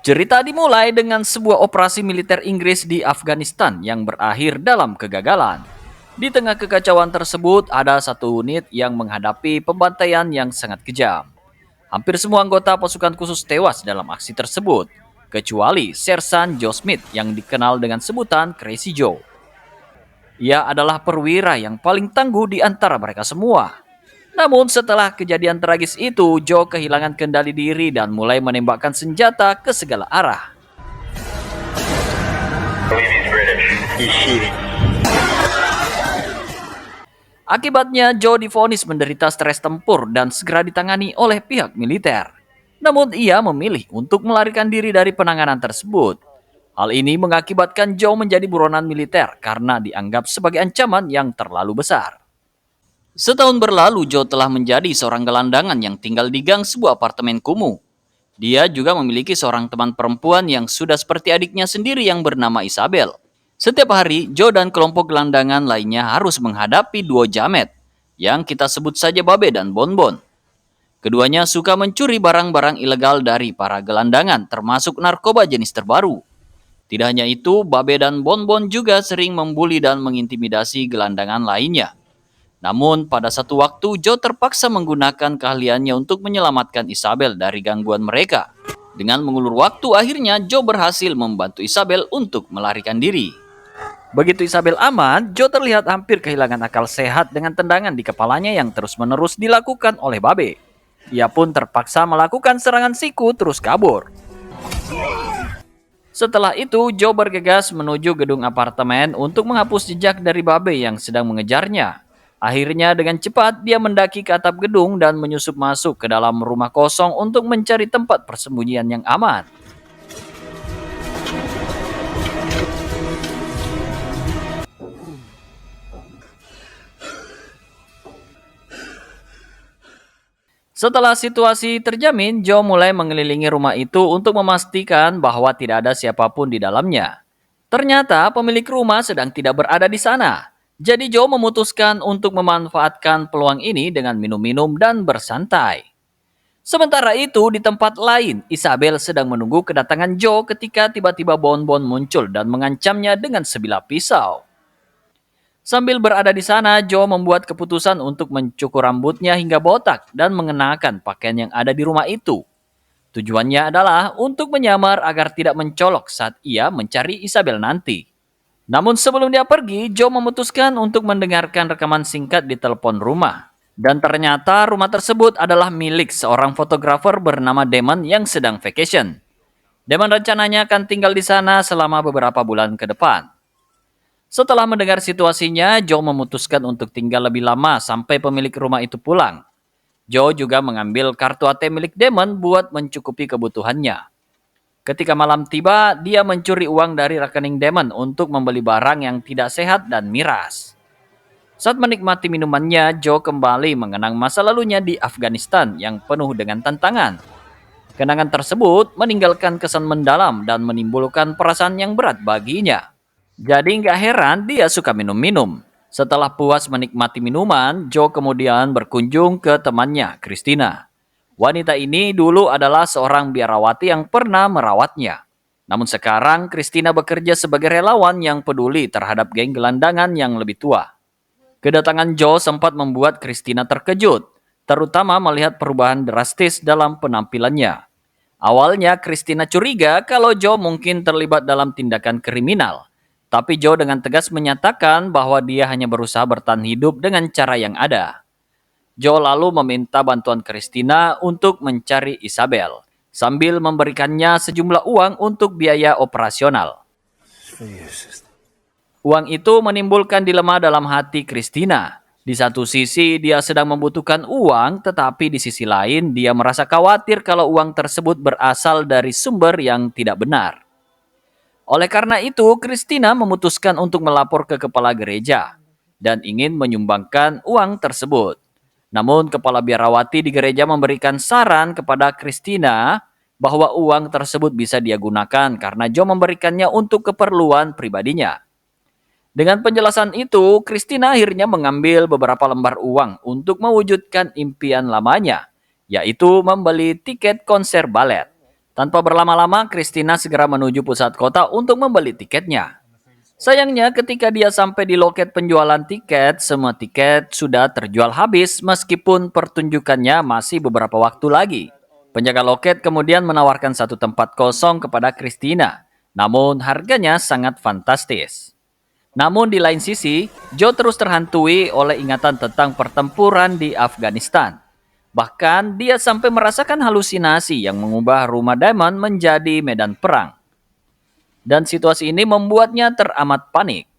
Cerita dimulai dengan sebuah operasi militer Inggris di Afghanistan yang berakhir dalam kegagalan. Di tengah kekacauan tersebut, ada satu unit yang menghadapi pembantaian yang sangat kejam. Hampir semua anggota pasukan khusus tewas dalam aksi tersebut, kecuali Sersan Joe Smith yang dikenal dengan sebutan Crazy Joe. Ia adalah perwira yang paling tangguh di antara mereka semua. Namun setelah kejadian tragis itu, Joe kehilangan kendali diri dan mulai menembakkan senjata ke segala arah. Akibatnya, Joe divonis menderita stres tempur dan segera ditangani oleh pihak militer. Namun ia memilih untuk melarikan diri dari penanganan tersebut. Hal ini mengakibatkan Joe menjadi buronan militer karena dianggap sebagai ancaman yang terlalu besar. Setahun berlalu, Joe telah menjadi seorang gelandangan yang tinggal di gang sebuah apartemen kumuh. Dia juga memiliki seorang teman perempuan yang sudah seperti adiknya sendiri yang bernama Isabel. Setiap hari, Joe dan kelompok gelandangan lainnya harus menghadapi duo jamet, yang kita sebut saja Babe dan Bonbon. Keduanya suka mencuri barang-barang ilegal dari para gelandangan, termasuk narkoba jenis terbaru. Tidak hanya itu, Babe dan Bonbon juga sering membuli dan mengintimidasi gelandangan lainnya. Namun, pada satu waktu, Joe terpaksa menggunakan keahliannya untuk menyelamatkan Isabel dari gangguan mereka. Dengan mengulur waktu, akhirnya Joe berhasil membantu Isabel untuk melarikan diri. Begitu Isabel aman, Joe terlihat hampir kehilangan akal sehat dengan tendangan di kepalanya yang terus-menerus dilakukan oleh Babe. Ia pun terpaksa melakukan serangan siku terus kabur. Setelah itu, Joe bergegas menuju gedung apartemen untuk menghapus jejak dari Babe yang sedang mengejarnya. Akhirnya dengan cepat dia mendaki ke atap gedung dan menyusup masuk ke dalam rumah kosong untuk mencari tempat persembunyian yang aman. Setelah situasi terjamin, Joe mulai mengelilingi rumah itu untuk memastikan bahwa tidak ada siapapun di dalamnya. Ternyata pemilik rumah sedang tidak berada di sana. Jadi Joe memutuskan untuk memanfaatkan peluang ini dengan minum-minum dan bersantai. Sementara itu, di tempat lain, Isabel sedang menunggu kedatangan Joe ketika tiba-tiba Bonbon muncul dan mengancamnya dengan sebilah pisau. Sambil berada di sana, Joe membuat keputusan untuk mencukur rambutnya hingga botak dan mengenakan pakaian yang ada di rumah itu. Tujuannya adalah untuk menyamar agar tidak mencolok saat ia mencari Isabel nanti. Namun sebelum dia pergi, Joe memutuskan untuk mendengarkan rekaman singkat di telepon rumah. Dan ternyata rumah tersebut adalah milik seorang fotografer bernama Damon yang sedang vacation. Damon rencananya akan tinggal di sana selama beberapa bulan ke depan. Setelah mendengar situasinya, Joe memutuskan untuk tinggal lebih lama sampai pemilik rumah itu pulang. Joe juga mengambil kartu ATM milik Damon buat mencukupi kebutuhannya. Ketika malam tiba, dia mencuri uang dari rekening Damon untuk membeli barang yang tidak sehat dan miras. Saat menikmati minumannya, Joe kembali mengenang masa lalunya di Afghanistan yang penuh dengan tantangan. Kenangan tersebut meninggalkan kesan mendalam dan menimbulkan perasaan yang berat baginya. Jadi nggak heran dia suka minum-minum. Setelah puas menikmati minuman, Joe kemudian berkunjung ke temannya, Christina. Wanita ini dulu adalah seorang biarawati yang pernah merawatnya. Namun sekarang Christina bekerja sebagai relawan yang peduli terhadap geng gelandangan yang lebih tua. Kedatangan Joe sempat membuat Christina terkejut, terutama melihat perubahan drastis dalam penampilannya. Awalnya Christina curiga kalau Joe mungkin terlibat dalam tindakan kriminal. Tapi Joe dengan tegas menyatakan bahwa dia hanya berusaha bertahan hidup dengan cara yang ada. Joe lalu meminta bantuan Christina untuk mencari Isabel, sambil memberikannya sejumlah uang untuk biaya operasional. Uang itu menimbulkan dilema dalam hati Christina. Di satu sisi dia sedang membutuhkan uang, tetapi di sisi lain dia merasa khawatir kalau uang tersebut berasal dari sumber yang tidak benar. Oleh karena itu, Christina memutuskan untuk melapor ke kepala gereja dan ingin menyumbangkan uang tersebut. Namun kepala biarawati di gereja memberikan saran kepada Christina bahwa uang tersebut bisa dia gunakan karena Joe memberikannya untuk keperluan pribadinya. Dengan penjelasan itu, Christina akhirnya mengambil beberapa lembar uang untuk mewujudkan impian lamanya, yaitu membeli tiket konser balet. Tanpa berlama-lama, Christina segera menuju pusat kota untuk membeli tiketnya. Sayangnya ketika dia sampai di loket penjualan tiket, semua tiket sudah terjual habis meskipun pertunjukannya masih beberapa waktu lagi. Penjaga loket kemudian menawarkan satu tempat kosong kepada Christina, namun harganya sangat fantastis. Namun di lain sisi, Joe terus terhantui oleh ingatan tentang pertempuran di Afghanistan. Bahkan dia sampai merasakan halusinasi yang mengubah rumah Diamond menjadi medan perang. Dan situasi ini membuatnya teramat panik.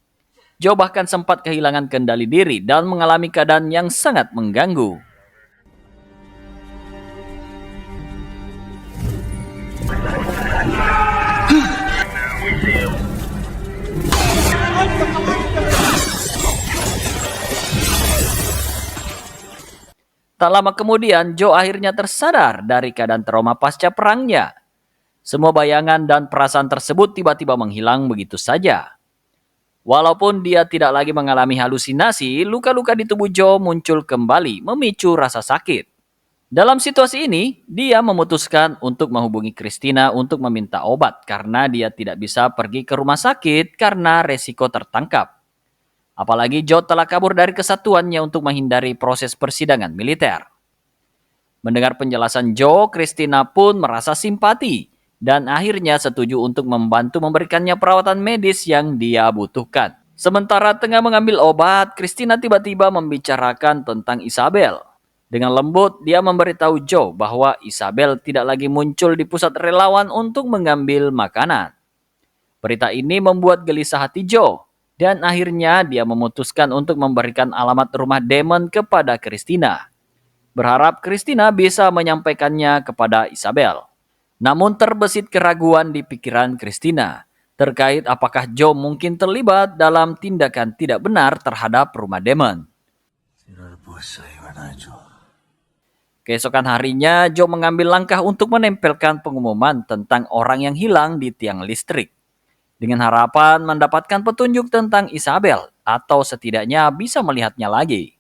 Joe bahkan sempat kehilangan kendali diri dan mengalami keadaan yang sangat mengganggu. Tak lama kemudian, Joe akhirnya tersadar dari keadaan trauma pasca perangnya. Semua bayangan dan perasaan tersebut tiba-tiba menghilang begitu saja. Walaupun dia tidak lagi mengalami halusinasi, luka-luka di tubuh Joe muncul kembali, memicu rasa sakit. Dalam situasi ini, dia memutuskan untuk menghubungi Christina untuk meminta obat karena dia tidak bisa pergi ke rumah sakit karena resiko tertangkap. Apalagi Joe telah kabur dari kesatuannya untuk menghindari proses persidangan militer. Mendengar penjelasan Joe, Christina pun merasa simpati dan akhirnya setuju untuk membantu memberikannya perawatan medis yang dia butuhkan. Sementara tengah mengambil obat, Christina tiba-tiba membicarakan tentang Isabel. Dengan lembut, dia memberitahu Joe bahwa Isabel tidak lagi muncul di pusat relawan untuk mengambil makanan. Berita ini membuat gelisah hati Joe, dan akhirnya dia memutuskan untuk memberikan alamat rumah Damon kepada Christina. Berharap Christina bisa menyampaikannya kepada Isabel. Namun terbesit keraguan di pikiran Christina terkait apakah Joe mungkin terlibat dalam tindakan tidak benar terhadap rumah Damon. Keesokan harinya, Joe mengambil langkah untuk menempelkan pengumuman tentang orang yang hilang di tiang listrik, dengan harapan mendapatkan petunjuk tentang Isabel atau setidaknya bisa melihatnya lagi.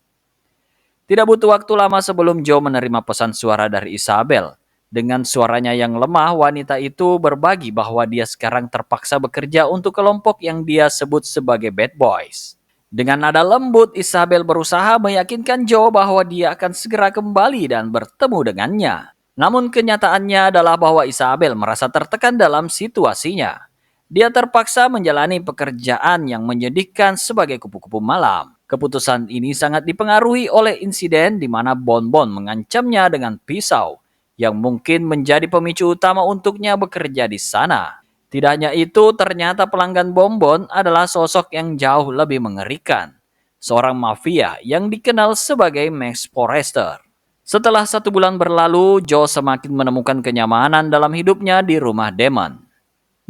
Tidak butuh waktu lama sebelum Joe menerima pesan suara dari Isabel. Dengan suaranya yang lemah, wanita itu berbagi bahwa dia sekarang terpaksa bekerja untuk kelompok yang dia sebut sebagai Bad Boys. Dengan nada lembut, Isabel berusaha meyakinkan Joe bahwa dia akan segera kembali dan bertemu dengannya. Namun kenyataannya adalah bahwa Isabel merasa tertekan dalam situasinya. Dia terpaksa menjalani pekerjaan yang menyedihkan sebagai kupu-kupu malam. Keputusan ini sangat dipengaruhi oleh insiden di mana Bonbon mengancamnya dengan pisau, yang mungkin menjadi pemicu utama untuknya bekerja di sana. Tidak hanya itu, ternyata pelanggan Bonbon adalah sosok yang jauh lebih mengerikan. Seorang mafia yang dikenal sebagai Max Forrester. Setelah 1 bulan berlalu, Joe semakin menemukan kenyamanan dalam hidupnya di rumah Damon.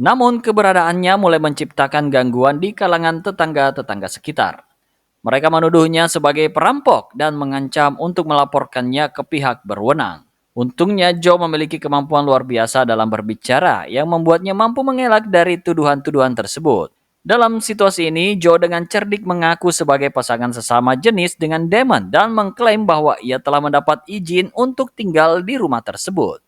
Namun keberadaannya mulai menciptakan gangguan di kalangan tetangga-tetangga sekitar. Mereka menuduhnya sebagai perampok dan mengancam untuk melaporkannya ke pihak berwenang. Untungnya Joe memiliki kemampuan luar biasa dalam berbicara yang membuatnya mampu mengelak dari tuduhan-tuduhan tersebut. Dalam situasi ini, Joe dengan cerdik mengaku sebagai pasangan sesama jenis dengan Damon dan mengklaim bahwa ia telah mendapat izin untuk tinggal di rumah tersebut.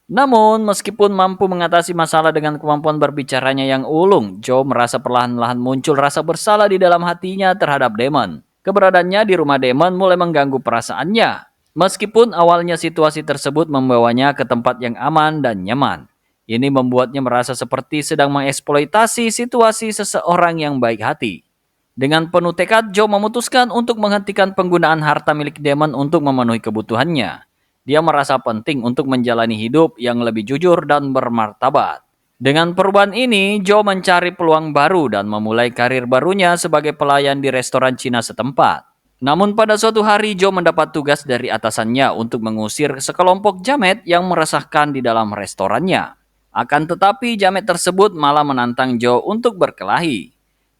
Namun, meskipun mampu mengatasi masalah dengan kemampuan berbicaranya yang ulung, Joe merasa perlahan-lahan muncul rasa bersalah di dalam hatinya terhadap Damon. Keberadaannya di rumah Damon mulai mengganggu perasaannya. Meskipun awalnya situasi tersebut membawanya ke tempat yang aman dan nyaman. Ini membuatnya merasa seperti sedang mengeksploitasi situasi seseorang yang baik hati. Dengan penuh tekad, Joe memutuskan untuk menghentikan penggunaan harta milik Damon untuk memenuhi kebutuhannya. Dia merasa penting untuk menjalani hidup yang lebih jujur dan bermartabat. Dengan perubahan ini, Joe mencari peluang baru dan memulai karir barunya sebagai pelayan di restoran Cina setempat. Namun pada suatu hari, Joe mendapat tugas dari atasannya untuk mengusir sekelompok jamet yang meresahkan di dalam restorannya. Akan tetapi, jamet tersebut malah menantang Joe untuk berkelahi.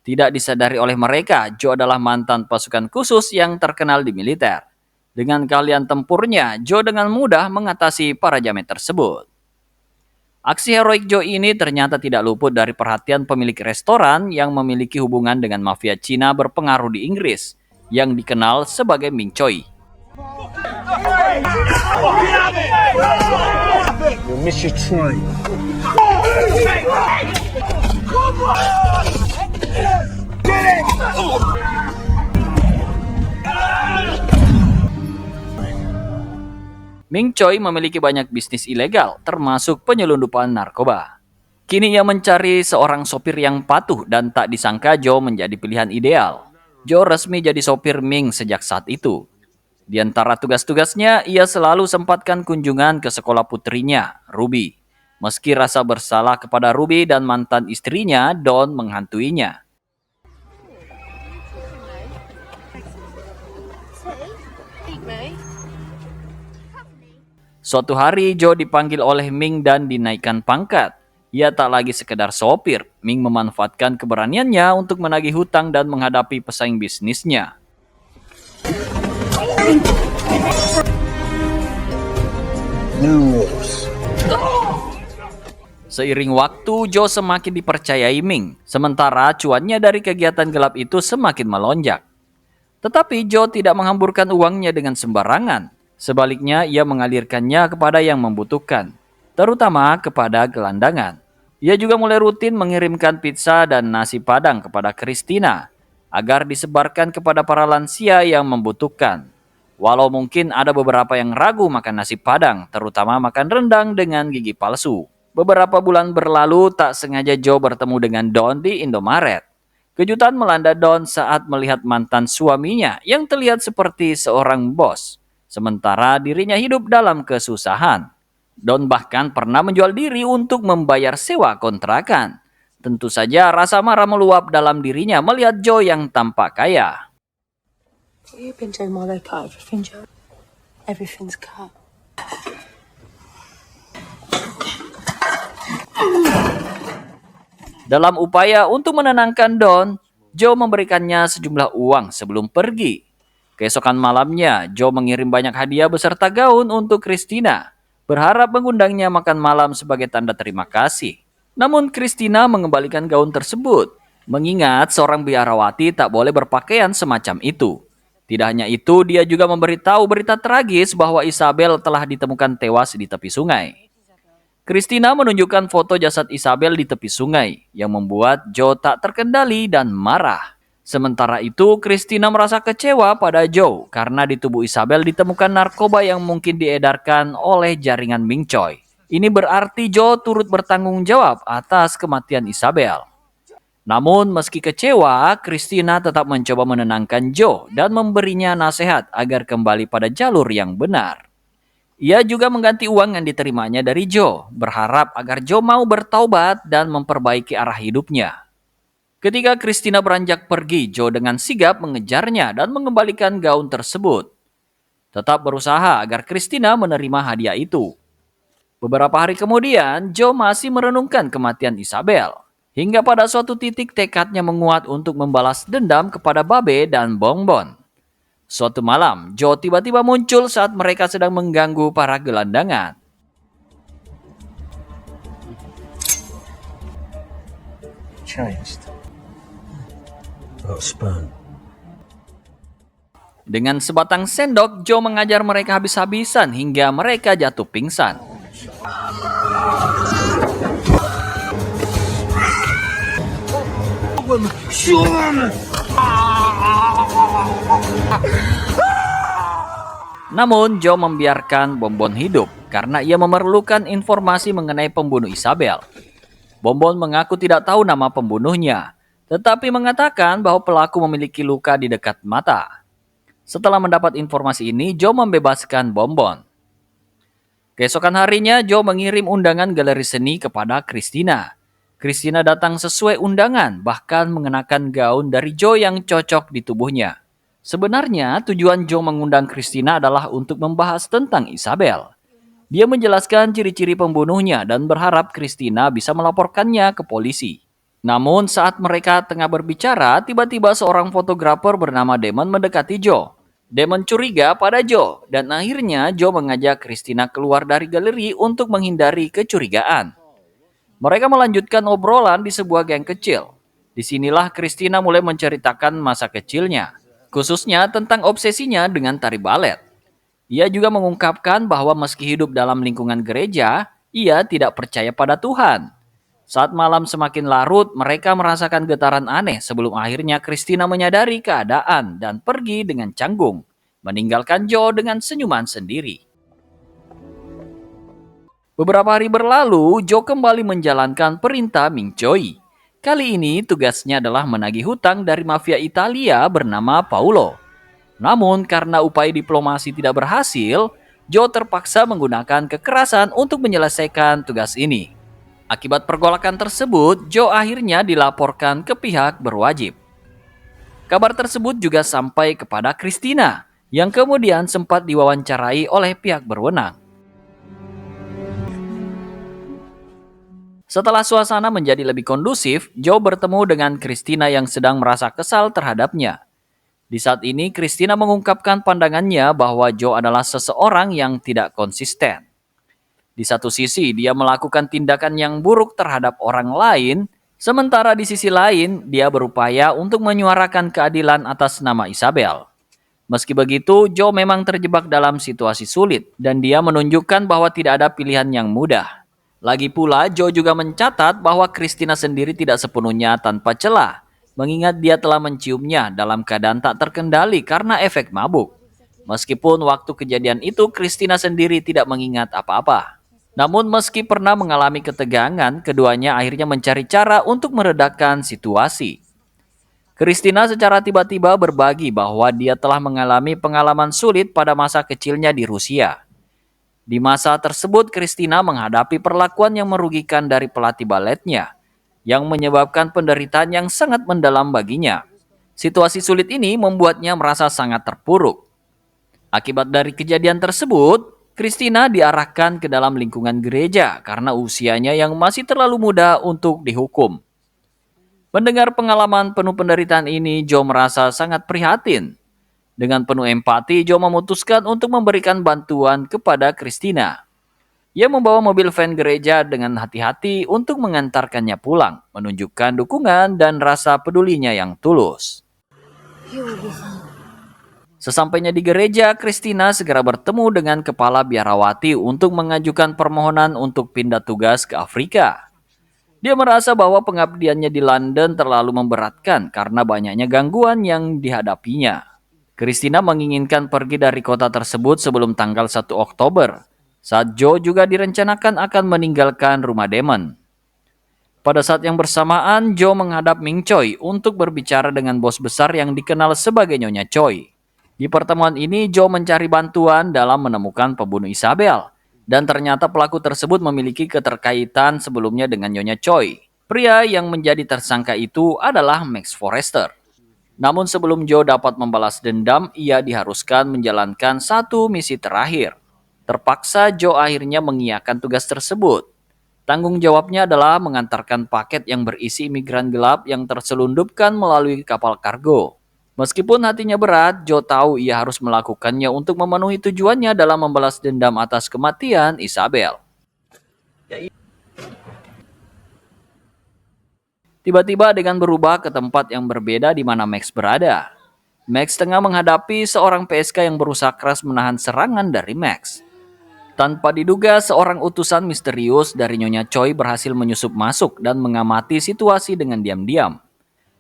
Tidak disadari oleh mereka, Joe adalah mantan pasukan khusus yang terkenal di militer. Dengan keahlian tempurnya, Joe dengan mudah mengatasi para jamet tersebut. Aksi heroik Joe ini ternyata tidak luput dari perhatian pemilik restoran yang memiliki hubungan dengan mafia Cina berpengaruh di Inggris, yang dikenal sebagai Ming Choi. miss your train. Ming Choi memiliki banyak bisnis ilegal, termasuk penyelundupan narkoba. Kini ia mencari seorang sopir yang patuh dan tak disangka Joe menjadi pilihan ideal. Joe resmi jadi sopir Ming sejak saat itu. Di antara tugas-tugasnya, ia selalu sempatkan kunjungan ke sekolah putrinya, Ruby. Meski rasa bersalah kepada Ruby dan mantan istrinya, Don menghantuinya. Suatu hari, Joe dipanggil oleh Ming dan dinaikkan pangkat. Ia tak lagi sekedar sopir. Ming memanfaatkan keberaniannya untuk menagih hutang dan menghadapi pesaing bisnisnya. Seiring waktu, Joe semakin dipercayai Ming, sementara cuannya dari kegiatan gelap itu semakin melonjak. Tetapi Joe tidak menghamburkan uangnya dengan sembarangan. Sebaliknya, ia mengalirkannya kepada yang membutuhkan, terutama kepada gelandangan. Ia juga mulai rutin mengirimkan pizza dan nasi padang kepada Christina, agar disebarkan kepada para lansia yang membutuhkan. Walau mungkin ada beberapa yang ragu makan nasi padang, terutama makan rendang dengan gigi palsu. Beberapa bulan berlalu, tak sengaja Joe bertemu dengan Don di Indomaret. Kejutan melanda Don saat melihat mantan suaminya yang terlihat seperti seorang bos, sementara dirinya hidup dalam kesusahan. Don bahkan pernah menjual diri untuk membayar sewa kontrakan. Tentu saja rasa marah meluap dalam dirinya melihat Joe yang tampak kaya. What you been doing while they cut everything, Joe? Everything's cut. Dalam upaya untuk menenangkan Don, Joe memberikannya sejumlah uang sebelum pergi. Keesokan malamnya, Joe mengirim banyak hadiah beserta gaun untuk Christina, berharap mengundangnya makan malam sebagai tanda terima kasih. Namun Christina mengembalikan gaun tersebut, mengingat seorang biarawati tak boleh berpakaian semacam itu. Tidak hanya itu, dia juga memberitahu berita tragis bahwa Isabel telah ditemukan tewas di tepi sungai. Christina menunjukkan foto jasad Isabel di tepi sungai, yang membuat Joe tak terkendali dan marah. Sementara itu, Christina merasa kecewa pada Joe karena di tubuh Isabel ditemukan narkoba yang mungkin diedarkan oleh jaringan Ming Choi. Ini berarti Joe turut bertanggung jawab atas kematian Isabel. Namun meski kecewa, Christina tetap mencoba menenangkan Joe dan memberinya nasihat agar kembali pada jalur yang benar. Ia juga mengganti uang yang diterimanya dari Joe, berharap agar Joe mau bertaubat dan memperbaiki arah hidupnya. Ketika Christina beranjak pergi, Joe dengan sigap mengejarnya dan mengembalikan gaun tersebut. Tetap berusaha agar Christina menerima hadiah itu. Beberapa hari kemudian, Joe masih merenungkan kematian Isabel. Hingga pada suatu titik tekadnya menguat untuk membalas dendam kepada Babe dan Bonbon. Suatu malam, Joe tiba-tiba muncul saat mereka sedang mengganggu para gelandangan. Changed. Got sperm. Dengan sebatang sendok, Joe mengajar mereka habis-habisan hingga mereka jatuh pingsan. Namun Joe membiarkan Bonbon hidup karena ia memerlukan informasi mengenai pembunuh Isabel. Bonbon mengaku tidak tahu nama pembunuhnya, tetapi mengatakan bahwa pelaku memiliki luka di dekat mata. Setelah mendapat informasi ini, Joe membebaskan Bonbon. Keesokan harinya, Joe mengirim undangan galeri seni kepada Christina. Christina datang sesuai undangan, bahkan mengenakan gaun dari Joe yang cocok di tubuhnya. Sebenarnya, tujuan Joe mengundang Christina adalah untuk membahas tentang Isabel. Dia menjelaskan ciri-ciri pembunuhnya dan berharap Christina bisa melaporkannya ke polisi. Namun saat mereka tengah berbicara, tiba-tiba seorang fotografer bernama Damon mendekati Joe. Damon curiga pada Joe dan akhirnya Joe mengajak Christina keluar dari galeri untuk menghindari kecurigaan. Mereka melanjutkan obrolan di sebuah geng kecil. Disinilah Christina mulai menceritakan masa kecilnya, khususnya tentang obsesinya dengan tari balet. Ia juga mengungkapkan bahwa meski hidup dalam lingkungan gereja, Ia tidak percaya pada Tuhan. Saat malam semakin larut, mereka merasakan getaran aneh sebelum akhirnya Christina menyadari keadaan dan pergi dengan canggung, meninggalkan Joe dengan senyuman sendiri. Beberapa hari berlalu, Joe kembali menjalankan perintah Ming Choi. Kali ini tugasnya adalah menagih hutang dari mafia Italia bernama Paolo. Namun karena upaya diplomasi tidak berhasil, Joe terpaksa menggunakan kekerasan untuk menyelesaikan tugas ini. Akibat pergolakan tersebut, Joe akhirnya dilaporkan ke pihak berwajib. Kabar tersebut juga sampai kepada Christina, yang kemudian sempat diwawancarai oleh pihak berwenang. Setelah suasana menjadi lebih kondusif, Joe bertemu dengan Christina yang sedang merasa kesal terhadapnya. Di saat ini, Christina mengungkapkan pandangannya bahwa Joe adalah seseorang yang tidak konsisten. Di satu sisi, dia melakukan tindakan yang buruk terhadap orang lain, sementara di sisi lain, dia berupaya untuk menyuarakan keadilan atas nama Isabel. Meski begitu, Joe memang terjebak dalam situasi sulit, dan dia menunjukkan bahwa tidak ada pilihan yang mudah. Lagi pula, Joe juga mencatat bahwa Christina sendiri tidak sepenuhnya tanpa celah, mengingat dia telah menciumnya dalam keadaan tak terkendali karena efek mabuk. Meskipun waktu kejadian itu, Christina sendiri tidak mengingat apa-apa. Namun meski pernah mengalami ketegangan, keduanya akhirnya mencari cara untuk meredakan situasi. Christina secara tiba-tiba berbagi bahwa dia telah mengalami pengalaman sulit pada masa kecilnya di Rusia. Di masa tersebut, Christina menghadapi perlakuan yang merugikan dari pelatih baletnya, yang menyebabkan penderitaan yang sangat mendalam baginya. Situasi sulit ini membuatnya merasa sangat terpuruk. Akibat dari kejadian tersebut, Christina diarahkan ke dalam lingkungan gereja karena usianya yang masih terlalu muda untuk dihukum. Mendengar pengalaman penuh penderitaan ini, Joe merasa sangat prihatin. Dengan penuh empati, Joe memutuskan untuk memberikan bantuan kepada Christina. Ia membawa mobil van gereja dengan hati-hati untuk mengantarkannya pulang, menunjukkan dukungan dan rasa pedulinya yang tulus. You will be fine. Sesampainya di gereja, Christina segera bertemu dengan kepala biarawati untuk mengajukan permohonan untuk pindah tugas ke Afrika. Dia merasa bahwa pengabdiannya di London terlalu memberatkan karena banyaknya gangguan yang dihadapinya. Christina menginginkan pergi dari kota tersebut sebelum tanggal 1 Oktober, saat Joe juga direncanakan akan meninggalkan rumah Damon. Pada saat yang bersamaan, Joe menghadap Ming Choi untuk berbicara dengan bos besar yang dikenal sebagai Nyonya Choi. Di pertemuan ini, Joe mencari bantuan dalam menemukan pembunuh Isabel. Dan ternyata pelaku tersebut memiliki keterkaitan sebelumnya dengan Nyonya Choi. Pria yang menjadi tersangka itu adalah Max Forrester. Namun sebelum Joe dapat membalas dendam, ia diharuskan menjalankan satu misi terakhir. Terpaksa Joe akhirnya mengiyakan tugas tersebut. Tanggung jawabnya adalah mengantarkan paket yang berisi imigran gelap yang terselundupkan melalui kapal kargo. Meskipun hatinya berat, Joe tahu ia harus melakukannya untuk memenuhi tujuannya dalam membalas dendam atas kematian Isabel. Tiba-tiba dengan berubah ke tempat yang berbeda di mana Max berada. Max tengah menghadapi seorang PSK yang berusaha keras menahan serangan dari Max. Tanpa diduga, seorang utusan misterius dari Nyonya Choi berhasil menyusup masuk dan mengamati situasi dengan diam-diam.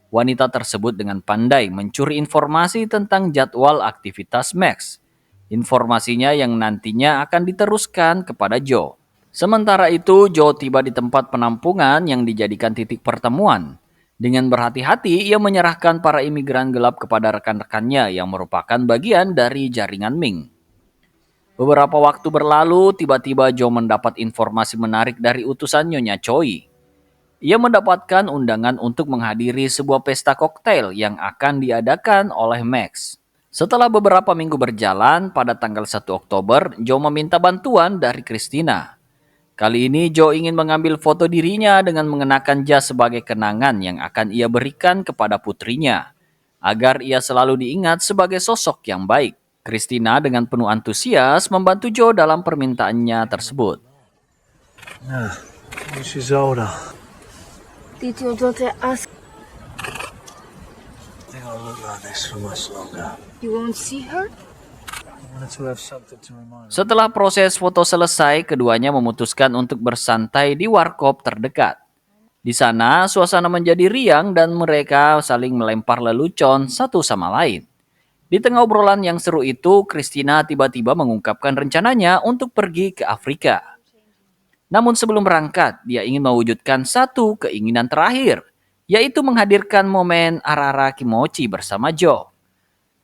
Wanita tersebut dengan pandai mencuri informasi tentang jadwal aktivitas Max. Informasinya yang nantinya akan diteruskan kepada Joe. Sementara itu, Joe tiba di tempat penampungan yang dijadikan titik pertemuan. Dengan berhati-hati, ia menyerahkan para imigran gelap kepada rekan-rekannya yang merupakan bagian dari jaringan Ming. Beberapa waktu berlalu, tiba-tiba Joe mendapat informasi menarik dari utusan Nyonya Choi. Ia mendapatkan undangan untuk menghadiri sebuah pesta koktail yang akan diadakan oleh Max. Setelah beberapa minggu berjalan, pada tanggal 1 Oktober, Joe meminta bantuan dari Christina. Kali ini Joe ingin mengambil foto dirinya dengan mengenakan jas sebagai kenangan yang akan ia berikan kepada putrinya, agar ia selalu diingat sebagai sosok yang baik. Christina dengan penuh antusias membantu Joe dalam permintaannya tersebut. When she's older, Did your daughter ask I think I'll look like this for much longer. you won't see her? wanted to have something to remind me. Setelah proses foto selesai, keduanya memutuskan untuk bersantai di warkop terdekat. Di sana, suasana menjadi riang dan mereka saling melempar lelucon satu sama lain. Di tengah obrolan yang seru itu, Christina tiba-tiba mengungkapkan rencananya untuk pergi ke Afrika. Namun sebelum berangkat, dia ingin mewujudkan satu keinginan terakhir, yaitu menghadirkan momen Arara Kimochi bersama Joe.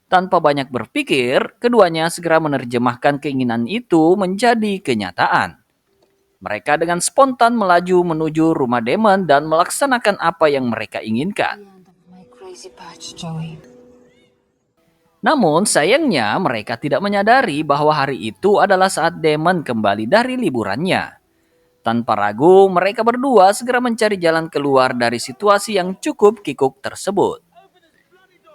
Tanpa banyak berpikir, keduanya segera menerjemahkan keinginan itu menjadi kenyataan. Mereka dengan spontan melaju menuju rumah Damon dan melaksanakan apa yang mereka inginkan. My crazy patch, Joey. Namun sayangnya mereka tidak menyadari bahwa hari itu adalah saat Damon kembali dari liburannya. Tanpa ragu, mereka berdua segera mencari jalan keluar dari situasi yang cukup kikuk tersebut.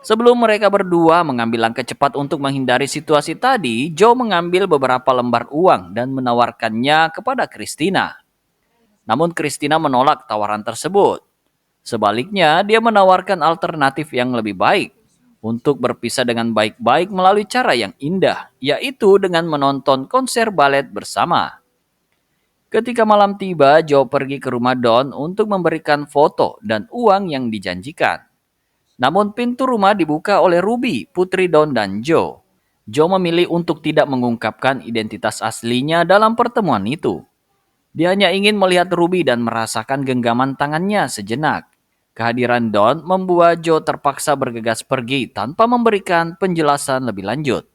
Sebelum mereka berdua mengambil langkah cepat untuk menghindari situasi tadi, Joe mengambil beberapa lembar uang dan menawarkannya kepada Christina. Namun Christina menolak tawaran tersebut. Sebaliknya, dia menawarkan alternatif yang lebih baik untuk berpisah dengan baik-baik melalui cara yang indah, yaitu dengan menonton konser balet bersama. Ketika malam tiba, Joe pergi ke rumah Don untuk memberikan foto dan uang yang dijanjikan. Namun pintu rumah dibuka oleh Ruby, putri Don dan Joe. Joe memilih untuk tidak mengungkapkan identitas aslinya dalam pertemuan itu. Dia hanya ingin melihat Ruby dan merasakan genggaman tangannya sejenak. Kehadiran Don membuat Joe terpaksa bergegas pergi tanpa memberikan penjelasan lebih lanjut.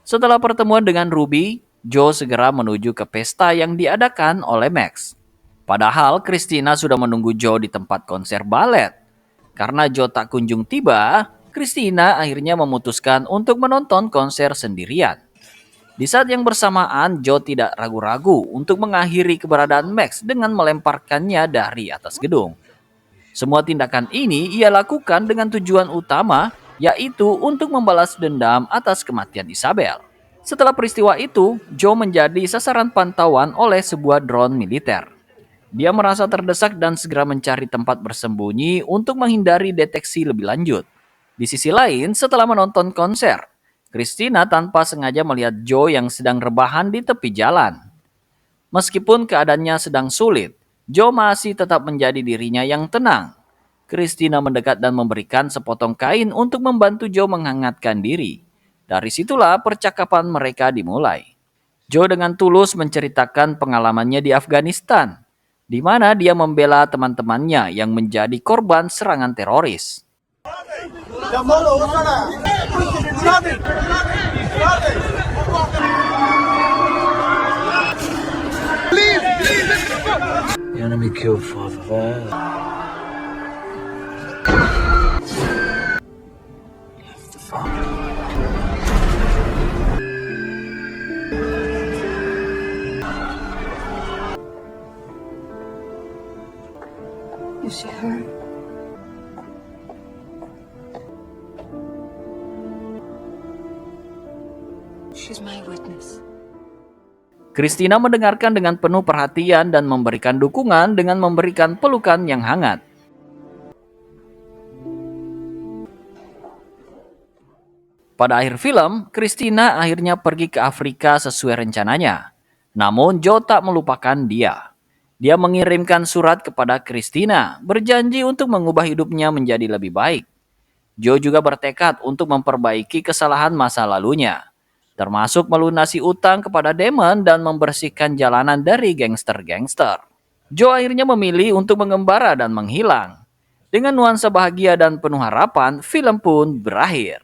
Setelah pertemuan dengan Ruby, Joe segera menuju ke pesta yang diadakan oleh Max. Padahal Christina sudah menunggu Joe di tempat konser balet. Karena Joe tak kunjung tiba, Christina akhirnya memutuskan untuk menonton konser sendirian. Di saat yang bersamaan, Joe tidak ragu-ragu untuk mengakhiri keberadaan Max dengan melemparkannya dari atas gedung. Semua tindakan ini ia lakukan dengan tujuan utama, yaitu untuk membalas dendam atas kematian Isabel. Setelah peristiwa itu, Joe menjadi sasaran pantauan oleh sebuah drone militer. Dia merasa terdesak dan segera mencari tempat bersembunyi untuk menghindari deteksi lebih lanjut. Di sisi lain, setelah menonton konser, Christina tanpa sengaja melihat Joe yang sedang rebahan di tepi jalan. Meskipun keadaannya sedang sulit, Joe masih tetap menjadi dirinya yang tenang. Christina mendekat dan memberikan sepotong kain untuk membantu Joe menghangatkan diri. Dari situlah percakapan mereka dimulai. Joe dengan tulus menceritakan pengalamannya di Afghanistan, di mana dia membela teman-temannya yang menjadi korban serangan teroris. The enemy killed 5 of ours. You see her? She's my witness. Christina mendengarkan dengan penuh perhatian dan memberikan dukungan dengan memberikan pelukan yang hangat. Pada akhir film, Christina akhirnya pergi ke Afrika sesuai rencananya. Namun Joe tak melupakan dia. Dia mengirimkan surat kepada Christina, berjanji untuk mengubah hidupnya menjadi lebih baik. Joe juga bertekad untuk memperbaiki kesalahan masa lalunya, termasuk melunasi utang kepada Damon dan membersihkan jalanan dari gangster-gangster. Joe akhirnya memilih untuk mengembara dan menghilang. Dengan nuansa bahagia dan penuh harapan, film pun berakhir.